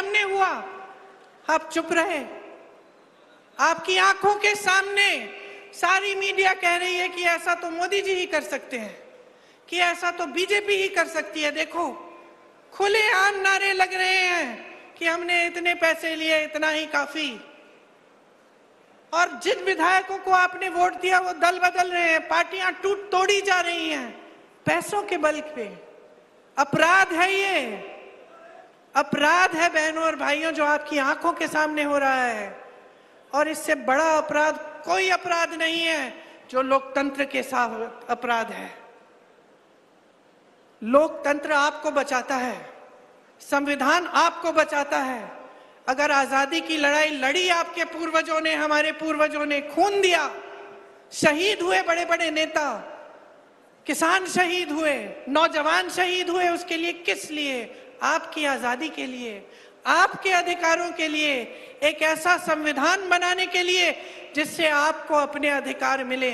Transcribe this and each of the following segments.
सामने हुआ, आप चुप रहे। आपकी आंखों के सामने सारी मीडिया कह रही है कि ऐसा तो मोदी जी ही कर सकते हैं, कि ऐसा तो बीजेपी ही कर सकती है। देखो, खुलेआम नारे लग रहे हैं कि हमने इतने पैसे लिए, इतना ही काफी। और जिन विधायकों को आपने वोट दिया वो दल बदल रहे हैं, पार्टियां टूट तोड़ी जा रही हैं पैसों के बल पे। अपराध है ये, अपराध है बहनों और भाइयों, जो आपकी आंखों के सामने हो रहा है। और इससे बड़ा अपराध कोई अपराध नहीं है जो लोकतंत्र के साथ अपराध है। लोकतंत्र आपको बचाता है, संविधान आपको बचाता है। अगर आजादी की लड़ाई लड़ी आपके पूर्वजों ने, हमारे पूर्वजों ने खून दिया, शहीद हुए बड़े बड़े नेता, किसान शहीद हुए, नौजवान शहीद हुए, उसके लिए किस लिए? आपकी आजादी के लिए, आपके अधिकारों के लिए, एक ऐसा संविधान बनाने के लिए जिससे आपको अपने अधिकार मिले।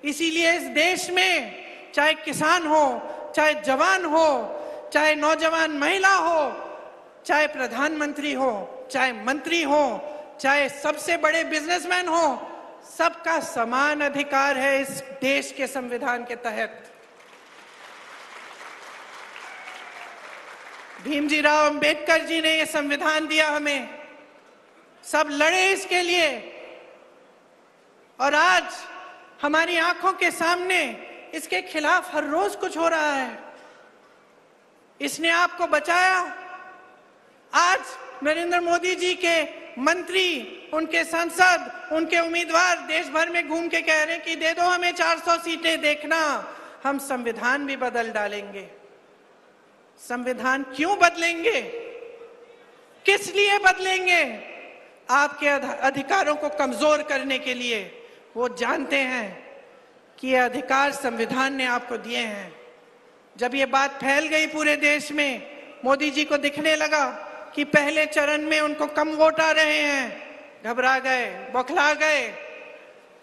इसीलिए इस देश में चाहे किसान हो, चाहे जवान हो, चाहे नौजवान महिला हो, चाहे प्रधानमंत्री हो, चाहे मंत्री हो, चाहे सबसे बड़े बिजनेसमैन हो, सबका समान अधिकार है इस देश के संविधान के तहत। भीमजी राव अंबेडकर जी ने यह संविधान दिया हमें, सब लड़े इसके लिए। और आज हमारी आंखों के सामने इसके खिलाफ हर रोज कुछ हो रहा है। इसने आपको बचाया। आज नरेंद्र मोदी जी के मंत्री, उनके सांसद, उनके उम्मीदवार देश भर में घूम के कह रहे हैं कि दे दो हमें 400 सीटें, देखना हम संविधान भी बदल डालेंगे। संविधान क्यों बदलेंगे? किस लिए बदलेंगे? आपके अधिकारों को कमजोर करने के लिए। वो जानते हैं कि ये अधिकार संविधान ने आपको दिए हैं। जब ये बात फैल गई पूरे देश में, मोदी जी को दिखने लगा कि पहले चरण में उनको कम वोट आ रहे हैं, घबरा गए, बौखला गए।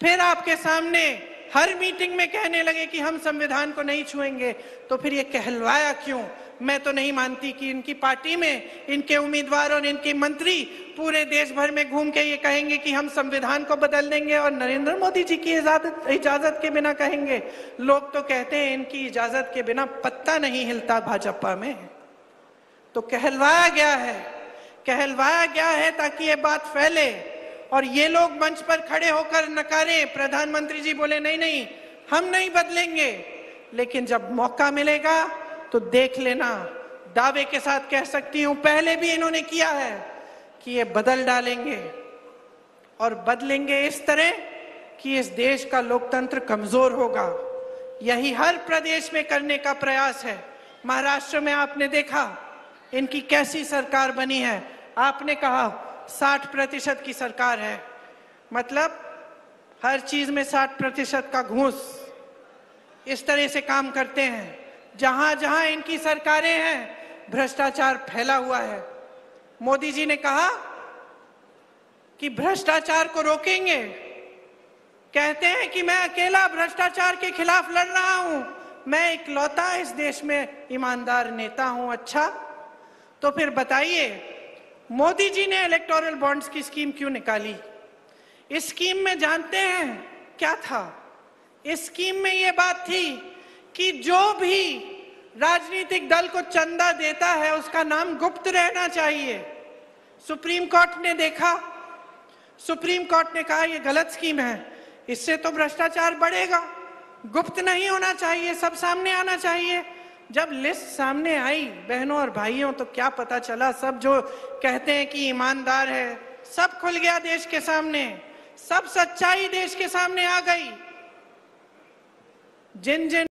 फिर आपके सामने हर मीटिंग में कहने लगे कि हम संविधान को नहीं छुएंगे। तो फिर ये कहलवाया क्यों? मैं तो नहीं मानती कि इनकी पार्टी में इनके उम्मीदवार और इनके मंत्री पूरे देश भर में घूम के ये कहेंगे कि हम संविधान को बदल देंगे और नरेंद्र मोदी जी की इजाजत के बिना कहेंगे। लोग तो कहते हैं इनकी इजाजत के बिना पत्ता नहीं हिलता भाजपा में। तो कहलवाया गया है, कहलवाया गया है ताकि ये बात फैले और ये लोग मंच पर खड़े होकर नकारें। प्रधानमंत्री जी बोले नहीं नहीं, हम नहीं बदलेंगे। लेकिन जब मौका मिलेगा तो देख लेना, दावे के साथ कह सकती हूं, पहले भी इन्होंने किया है कि ये बदल डालेंगे। और बदलेंगे इस तरह कि इस देश का लोकतंत्र कमजोर होगा। यही हर प्रदेश में करने का प्रयास है। महाराष्ट्र में आपने देखा इनकी कैसी सरकार बनी है। आपने कहा 60% की सरकार है, मतलब हर चीज में 60% का घूस। इस तरह से काम करते हैं। जहां जहां इनकी सरकारें हैं भ्रष्टाचार फैला हुआ है। मोदी जी ने कहा कि भ्रष्टाचार को रोकेंगे। कहते हैं कि मैं अकेला भ्रष्टाचार के खिलाफ लड़ रहा हूं, मैं इकलौता इस देश में ईमानदार नेता हूं। अच्छा, तो फिर बताइए मोदी जी ने इलेक्टोरल बॉन्ड्स की स्कीम क्यों निकाली? इस स्कीम में जानते हैं क्या था? इस स्कीम में यह बात थी कि जो भी राजनीतिक दल को चंदा देता है उसका नाम गुप्त रहना चाहिए। सुप्रीम कोर्ट ने देखा, सुप्रीम कोर्ट ने कहा यह गलत स्कीम है, इससे तो भ्रष्टाचार बढ़ेगा, गुप्त नहीं होना चाहिए, सब सामने आना चाहिए। जब लिस्ट सामने आई बहनों और भाइयों तो क्या पता चला? सब जो कहते हैं कि ईमानदार है, सब खुल गया देश के सामने, सब सच्चाई देश के सामने आ गई। जिन जिन